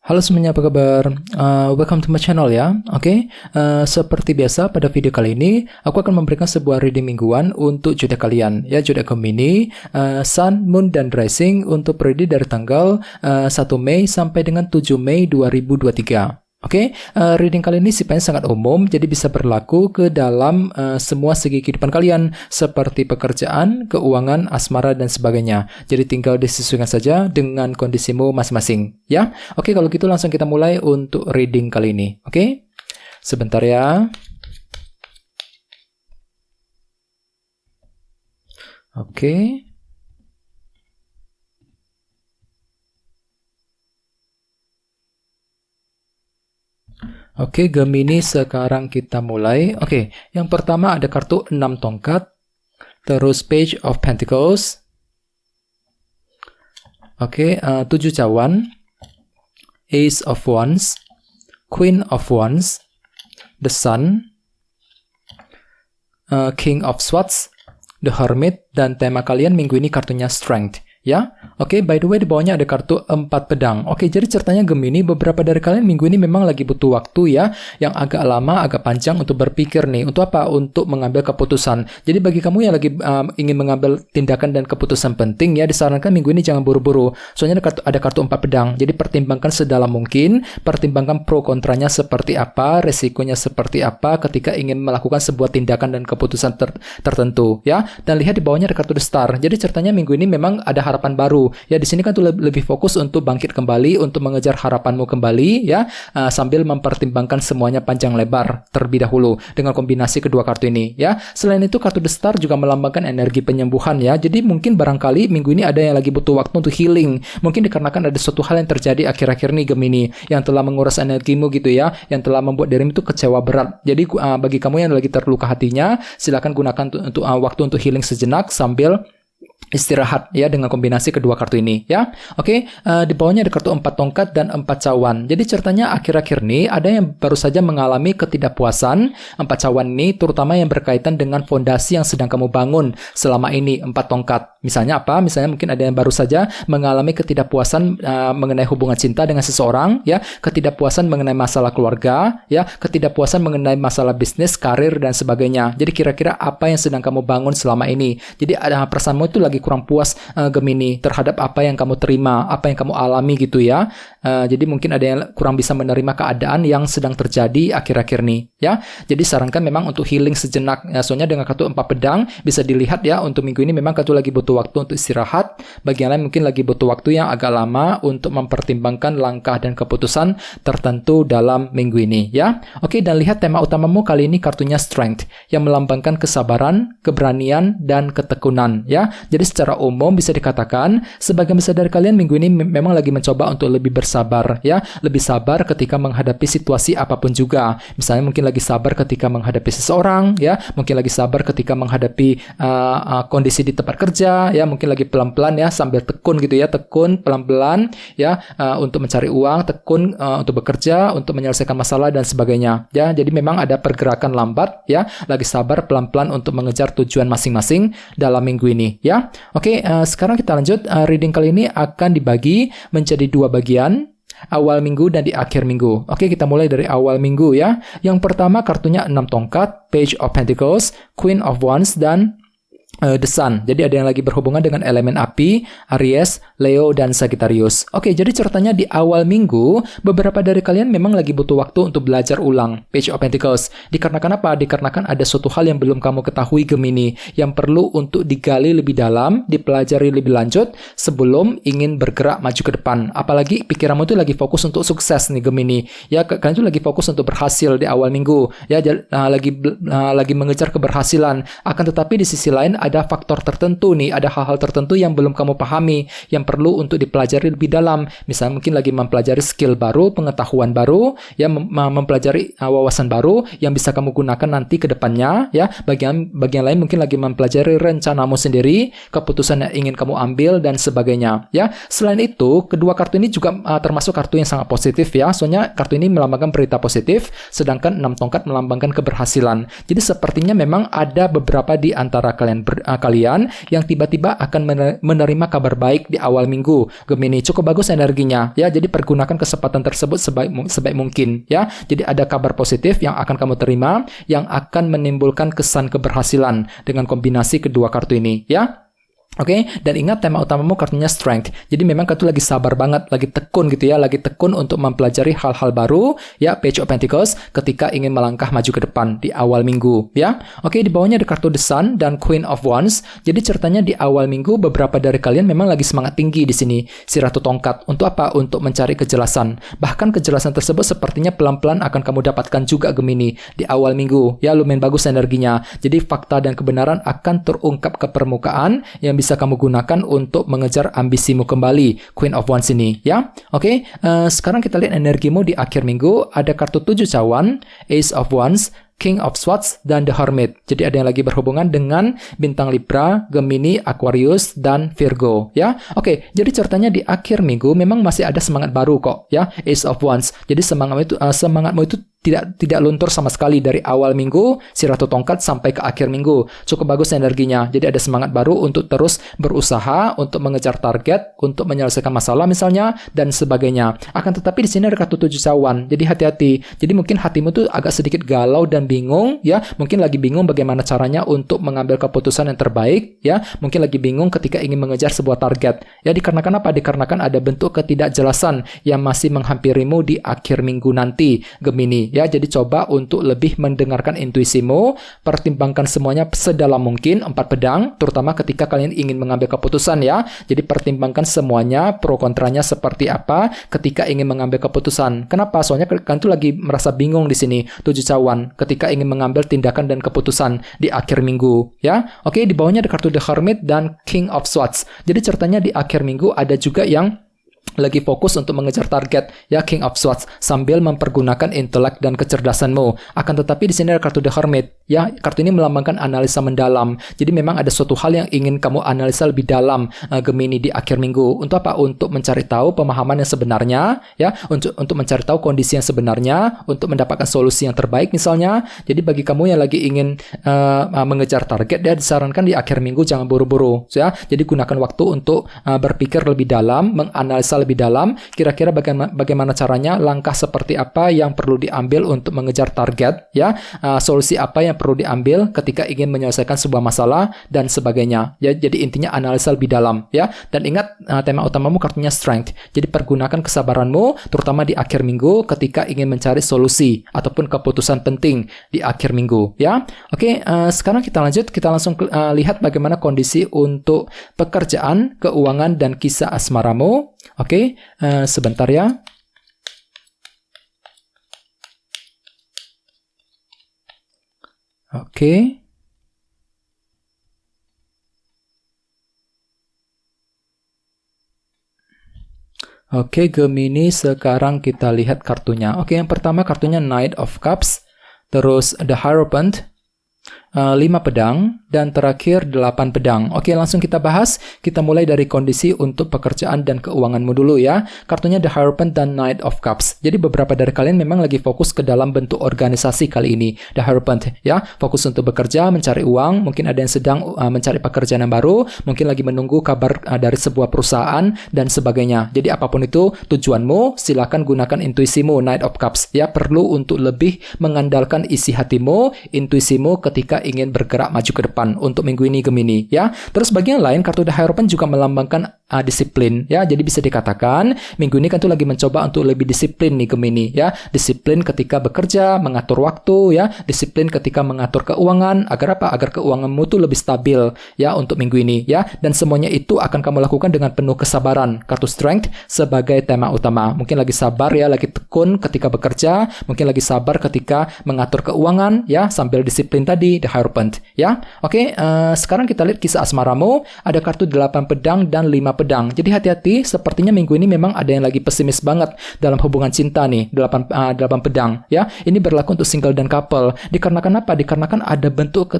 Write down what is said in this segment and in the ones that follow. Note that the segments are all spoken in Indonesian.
Halo semuanya, apa kabar? Welcome to my channel ya. Oke, seperti biasa pada video kali ini aku akan memberikan sebuah reading mingguan untuk zodiak kalian ya, zodiak Gemini, Sun, Moon dan Rising untuk periode dari tanggal 1 Mei sampai dengan 7 Mei 2023. Oke, reading kali ini sifatnya sangat umum, jadi bisa berlaku ke dalam semua segi kehidupan kalian, seperti pekerjaan, keuangan, asmara, dan sebagainya. Jadi tinggal disesuaikan saja dengan kondisimu masing-masing, ya. Oke, kalau gitu langsung kita mulai untuk reading kali ini. Oke, sebentar ya. Oke. Oke, Gemini, sekarang kita mulai. Oke, yang pertama ada kartu 6 tongkat, terus Page of Pentacles. Oke, 7 cawan, Ace of Wands, Queen of Wands, The Sun, King of Swords, The Hermit, dan tema kalian minggu ini kartunya Strength. Ya, oke, by the way di bawahnya ada kartu 4 pedang. Oke, jadi ceritanya Gemini, beberapa dari kalian minggu ini memang lagi butuh waktu ya, yang agak lama, agak panjang untuk berpikir nih. Untuk apa? Untuk mengambil keputusan. Jadi bagi kamu yang lagi ingin mengambil tindakan dan keputusan penting ya, disarankan minggu ini jangan buru-buru. Soalnya ada kartu 4 pedang. Jadi pertimbangkan sedalam mungkin, pertimbangkan pro kontranya seperti apa, resikonya seperti apa ketika ingin melakukan sebuah tindakan dan keputusan tertentu ya. Dan lihat di bawahnya ada kartu The Star. Jadi ceritanya minggu ini memang ada harapan baru ya. Di sini kan tuh lebih fokus untuk bangkit kembali, untuk mengejar harapanmu kembali ya, sambil mempertimbangkan semuanya panjang lebar terlebih dahulu dengan kombinasi kedua kartu ini ya. Selain itu kartu The Star juga melambangkan energi penyembuhan ya. Jadi mungkin barangkali minggu ini ada yang lagi butuh waktu untuk healing, mungkin dikarenakan ada suatu hal yang terjadi akhir-akhir ini Gemini yang telah menguras energimu gitu ya, yang telah membuat dirimu itu kecewa berat. Jadi bagi kamu yang lagi terluka hatinya, silakan gunakan untuk waktu untuk healing sejenak sambil istirahat ya dengan kombinasi kedua kartu ini ya. Oke, di bawahnya ada kartu 4 tongkat dan 4 cawan. Jadi ceritanya akhir-akhir ini ada yang baru saja mengalami ketidakpuasan. 4 cawan ini terutama yang berkaitan dengan fondasi yang sedang kamu bangun selama ini. 4 tongkat. Misalnya apa? Misalnya mungkin ada yang baru saja mengalami ketidakpuasan mengenai hubungan cinta dengan seseorang ya, ketidakpuasan mengenai masalah keluarga ya, ketidakpuasan mengenai masalah bisnis, karir dan sebagainya. Jadi kira-kira apa yang sedang kamu bangun selama ini? Jadi ada perasaanmu itu lagi kurang puas Gemini terhadap apa yang kamu terima, apa yang kamu alami gitu ya. Jadi mungkin ada yang kurang bisa menerima keadaan yang sedang terjadi akhir-akhir ini ya. Jadi sarankan memang untuk healing sejenak ya, soalnya dengan kartu 4 pedang bisa dilihat ya, untuk minggu ini memang kartu lagi butuh waktu untuk istirahat. Bagi yang lain mungkin lagi butuh waktu yang agak lama untuk mempertimbangkan langkah dan keputusan tertentu dalam minggu ini ya. Oke, dan lihat tema utamamu kali ini kartunya Strength yang melambangkan kesabaran, keberanian dan ketekunan ya. Jadi secara umum bisa dikatakan sebagian besar dari kalian minggu ini memang lagi mencoba untuk lebih bersabar ya, lebih sabar ketika menghadapi situasi apapun juga. Misalnya mungkin lagi sabar ketika menghadapi seseorang ya, mungkin lagi sabar ketika menghadapi kondisi di tempat kerja ya, mungkin lagi pelan-pelan ya sambil tekun gitu ya, tekun pelan-pelan ya, untuk mencari uang, tekun untuk bekerja, untuk menyelesaikan masalah dan sebagainya ya. Jadi memang ada pergerakan lambat ya, lagi sabar pelan-pelan untuk mengejar tujuan masing-masing dalam minggu ini ya. Oke, sekarang kita lanjut. Reading kali ini akan dibagi menjadi 2 bagian, awal minggu dan di akhir minggu. Oke, kita mulai dari awal minggu ya. Yang pertama kartunya 6 tongkat, Page of Pentacles, Queen of Wands, dan The Sun. Jadi ada yang lagi berhubungan dengan elemen api, Aries, Leo, dan Sagittarius. Oke, jadi ceritanya di awal minggu, beberapa dari kalian memang lagi butuh waktu untuk belajar ulang Page of Pentacles. Dikarenakan apa? Dikarenakan ada suatu hal yang belum kamu ketahui Gemini, yang perlu untuk digali lebih dalam, dipelajari lebih lanjut sebelum ingin bergerak maju ke depan. Apalagi pikiranmu itu lagi fokus untuk sukses nih Gemini. Ya, kalian itu lagi fokus untuk berhasil di awal minggu. Ya, lagi mengejar keberhasilan. Akan tetapi di sisi lain ada faktor tertentu nih, ada hal-hal tertentu yang belum kamu pahami, yang perlu untuk dipelajari lebih dalam. Misalnya mungkin lagi mempelajari skill baru, pengetahuan baru, ya, mempelajari wawasan baru yang bisa kamu gunakan nanti ke depannya, ya. Bagian lain mungkin lagi mempelajari rencanamu sendiri, keputusan yang ingin kamu ambil dan sebagainya, ya. Selain itu, kedua kartu ini juga termasuk kartu yang sangat positif, ya. Soalnya kartu ini melambangkan berita positif, sedangkan 6 tongkat melambangkan keberhasilan. Jadi sepertinya memang ada beberapa di antara kalian kalian yang tiba-tiba akan menerima kabar baik di awal minggu. Gemini, cukup bagus energinya ya. Jadi pergunakan kesempatan tersebut sebaik mungkin ya. Jadi ada kabar positif yang akan kamu terima yang akan menimbulkan kesan keberhasilan dengan kombinasi kedua kartu ini ya. Oke, dan ingat tema utamamu kartunya strength. Jadi memang kartu lagi sabar banget, lagi tekun gitu ya, lagi tekun untuk mempelajari hal-hal baru ya, Page of Pentacles ketika ingin melangkah maju ke depan di awal minggu ya. Oke, di bawahnya ada kartu The Sun dan Queen of Wands. Jadi ceritanya di awal minggu beberapa dari kalian memang lagi semangat tinggi di sini, si Ratu Tongkat. Untuk apa? Untuk mencari kejelasan. Bahkan kejelasan tersebut sepertinya pelan-pelan akan kamu dapatkan juga Gemini di awal minggu. Ya, lumayan bagus energinya. Jadi fakta dan kebenaran akan terungkap ke permukaan yang bisa kamu gunakan untuk mengejar ambisimu kembali, Queen of Wands ini ya. Oke, sekarang kita lihat energimu di akhir minggu. Ada kartu 7 cawan, Ace of Wands, King of Swords, dan The Hermit. Jadi ada yang lagi berhubungan dengan bintang Libra, Gemini, Aquarius, dan Virgo ya. Oke, jadi ceritanya di akhir minggu memang masih ada semangat baru kok ya, Ace of Wands. Jadi semangatmu itu tidak luntur sama sekali dari awal minggu si Ratu Tongkat sampai ke akhir minggu. Cukup bagus energinya. Jadi ada semangat baru untuk terus berusaha untuk mengejar target, untuk menyelesaikan masalah misalnya dan sebagainya. Akan tetapi di sini ada kartu 7 cawan. Jadi hati-hati. Jadi mungkin hatimu tuh agak sedikit galau dan bingung ya. Mungkin lagi bingung bagaimana caranya untuk mengambil keputusan yang terbaik ya. Mungkin lagi bingung ketika ingin mengejar sebuah target. Ya, dikarenakan apa? Dikarenakan ada bentuk ketidakjelasan yang masih menghampirimu di akhir minggu nanti, Gemini. Ya, jadi coba untuk lebih mendengarkan intuisimu, pertimbangkan semuanya sedalam mungkin, 4 pedang, terutama ketika kalian ingin mengambil keputusan ya. Jadi pertimbangkan semuanya, pro kontranya seperti apa ketika ingin mengambil keputusan. Kenapa? Soalnya kalian tuh lagi merasa bingung di sini, 7 cawan, ketika ingin mengambil tindakan dan keputusan di akhir minggu ya. Oke, di bawahnya ada kartu The Hermit dan King of Swords. Jadi ceritanya di akhir minggu ada juga yang lagi fokus untuk mengejar target ya, King of Swords, sambil mempergunakan intelek dan kecerdasanmu. Akan tetapi di sini ada kartu The Hermit ya. Kartu ini melambangkan analisa mendalam. Jadi memang ada suatu hal yang ingin kamu analisa lebih dalam, Gemini, di akhir minggu. Untuk apa? Untuk mencari tahu pemahaman yang sebenarnya ya, untuk mencari tahu kondisi yang sebenarnya, untuk mendapatkan solusi yang terbaik misalnya. Jadi bagi kamu yang lagi ingin mengejar target ya, disarankan di akhir minggu jangan buru-buru ya. Jadi gunakan waktu untuk berpikir lebih dalam, menganalisa lebih dalam, kira-kira bagaimana caranya, langkah seperti apa yang perlu diambil untuk mengejar target ya, solusi apa yang perlu diambil ketika ingin menyelesaikan sebuah masalah dan sebagainya ya. Jadi intinya analisa lebih dalam ya. Dan ingat, tema utamamu kartunya strength. Jadi pergunakan kesabaranmu terutama di akhir minggu ketika ingin mencari solusi ataupun keputusan penting di akhir minggu ya. Oke, sekarang kita langsung lihat bagaimana kondisi untuk pekerjaan, keuangan, dan kisah asmaramu. Oke, sebentar ya. Oke. Oke, Gemini, sekarang kita lihat kartunya. Oke, yang pertama kartunya Knight of Cups, terus The Hierophant, 5 pedang, dan terakhir 8 pedang. Oke, langsung kita bahas. Kita mulai dari kondisi untuk pekerjaan dan keuanganmu dulu ya. Kartunya The Hierophant dan Knight of Cups. Jadi beberapa dari kalian memang lagi fokus ke dalam bentuk organisasi kali ini. The Hierophant ya, fokus untuk bekerja, mencari uang. Mungkin ada yang sedang mencari pekerjaan yang baru, mungkin lagi menunggu kabar dari sebuah perusahaan dan sebagainya. Jadi apapun itu tujuanmu, silakan gunakan intuisimu, Knight of Cups ya. Perlu untuk lebih mengandalkan isi hatimu, intuisimu ketika ingin bergerak maju ke depan untuk minggu ini, Gemini ya. Terus bagian lain, kartu The Hierophant juga melambangkan disiplin ya. Jadi bisa dikatakan minggu ini kan tuh lagi mencoba untuk lebih disiplin nih, Gemini ya. Disiplin ketika bekerja, mengatur waktu ya. Disiplin ketika mengatur keuangan. Agar apa? Agar keuanganmu tuh lebih stabil ya untuk minggu ini ya. Dan semuanya itu akan kamu lakukan dengan penuh kesabaran. Kartu Strength sebagai tema utama. Mungkin lagi sabar ya, lagi tekun ketika bekerja. Mungkin lagi sabar ketika mengatur keuangan ya, sambil disiplin tadi, The Hierophant ya. Oke, sekarang kita lihat kisah asmaramu. Ada kartu 8 pedang dan 5 pedang. Jadi hati-hati, sepertinya minggu ini memang ada yang lagi pesimis banget dalam hubungan cinta nih, 8 pedang ya. Ini berlaku untuk single dan couple. Dikarenakan apa? Dikarenakan ada bentuk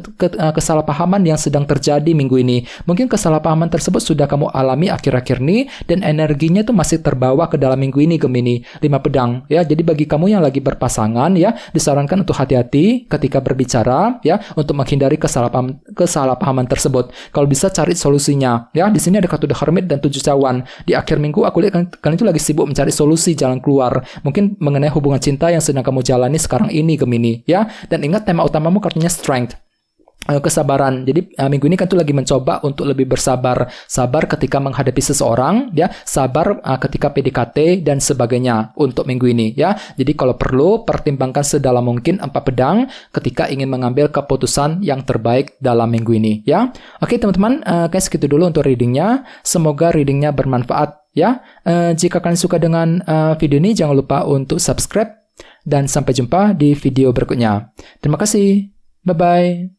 kesalahpahaman yang sedang terjadi minggu ini. Mungkin kesalahpahaman tersebut sudah kamu alami akhir-akhir ini dan energinya itu masih terbawa ke dalam minggu ini, Gemini. 5 pedang ya. Jadi bagi kamu yang lagi berpasangan ya, disarankan untuk hati-hati ketika berbicara ya, untuk menghindari kesalahpahaman tersebut. Kalau bisa cari solusinya ya. Di sini ada kartu The Hermit dan 7 cawan. Di akhir minggu aku lihat kalian itu lagi sibuk mencari solusi jalan keluar. Mungkin mengenai hubungan cinta yang sedang kamu jalani sekarang ini, Gemini ya. Dan ingat tema utamamu kartunya Strength. Kesabaran. Jadi minggu ini kan tuh lagi mencoba untuk lebih bersabar. Sabar ketika menghadapi seseorang ya, sabar ketika PDKT dan sebagainya untuk minggu ini ya. Jadi kalau perlu pertimbangkan sedalam mungkin 4 pedang ketika ingin mengambil keputusan yang terbaik dalam minggu ini ya. Oke teman-teman, kayak segitu dulu untuk readingnya. Semoga readingnya bermanfaat ya. Jika kalian suka dengan video ini, jangan lupa untuk subscribe dan sampai jumpa di video berikutnya. Terima kasih. Bye-bye.